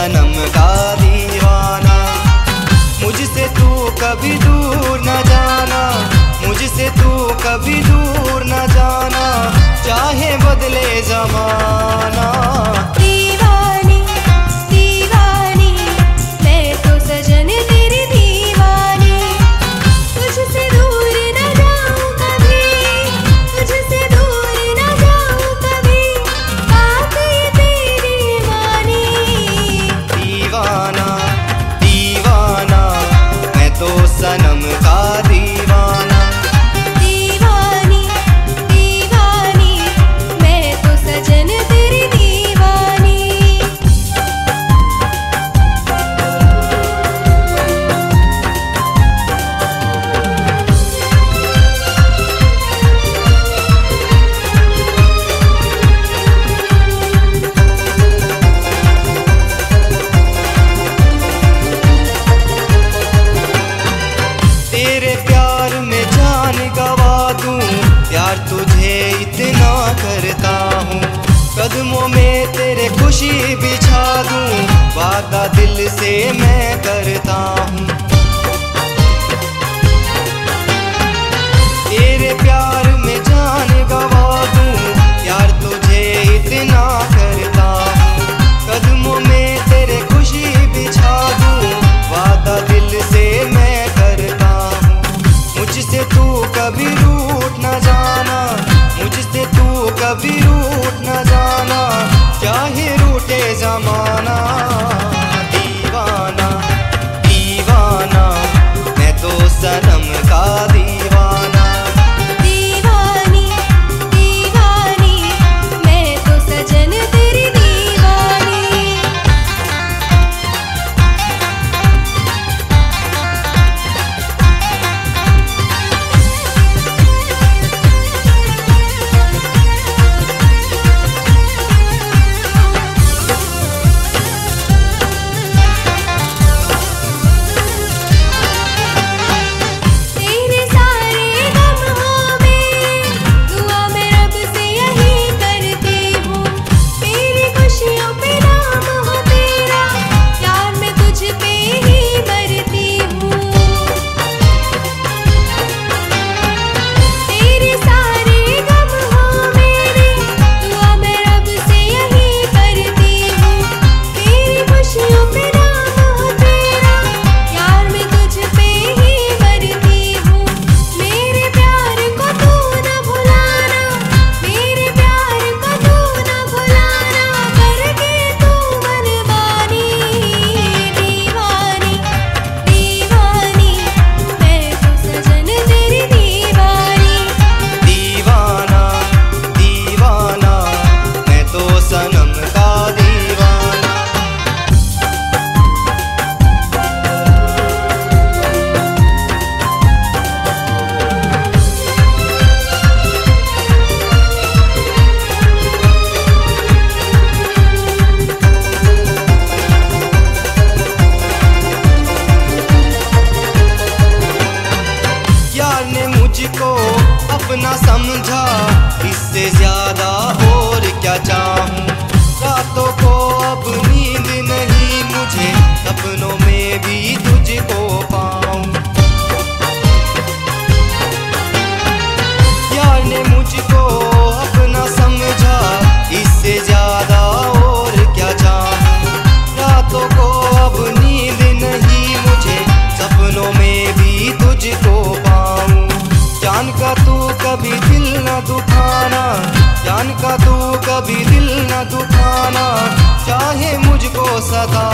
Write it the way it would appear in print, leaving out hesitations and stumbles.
सनम का दीवाना। मुझसे तू कभी दूर न जाना, मुझसे तू कभी दूर न जाना, चाहे बदले जमाना। दीवानी दीवानी मैं तो सजन तेरी दीवानी, तुझसे दूर न जाऊं कभी, तुझसे दूर न जाऊं कभी, बात ये तेरी मानी। दीवाना दीवाना मैं तो सनम का दीवाना। दीवानी दीवानी मैं तो सजन तेरी दीवानी। तेरे प्यार में जान गवा दूं, प्यार तुझे इतना करता हूँ, कदमों में तेरे खुशी बिछा दूं, वादा दिल से मैं करता हूँ। तेरे प्यार में जान गवा दूं, प्यार तुझे इतना करता हूँ, कदमों में तेरे खुशी बिछा दूं, वादा दिल से मैं करता हूँ। मुझसे तू कभी रूठ न जाना, मुझसे तू कभी रूठ न जाना, चाहे रूठे जमाना। दीवाना दीवाना मैं तो सनम का दीवाना। दीवानी दीवानी मैं तो सजन तेरी दीवानी। तेरे सारे गमों में दुआ मैं रब से यही करती हूँ, तेरी खुशियों पे नाम हो तेरा, यार मैं तुझ पे ही मरती हूँ। तेरे सारे गमों में दुआ मैं रब से यही करती हूँ, तेरी खुशियों पे नाम हो तेरा, यार मैं तुझ पे ही मरती हूँ। मेरे प्यार को तू न भुलाना, मेरे प्यार को तू न भुलाना, करके तू मनमानी। दीवानी दीवानी मैं तो सजन तेरी दीवानी। दीवाना दीवाना मैं तो सनम का दीवाना। यार ने मुझको अपना समझा, इससे ज्यादा और क्या चाहूं, रातों को अब नींद नहीं मुझे, सपनों में भी तुझको पाऊं। यार ने मुझको अपना समझा, इससे ज्यादा और क्या चाहूं, रातों को अब नींद नहीं मुझे, सपनों में भी तुझको पाऊं। जान का तू कभी दिल न दुखाना, जान का तू कभी दिल न दुखाना, चाहे मुझको सता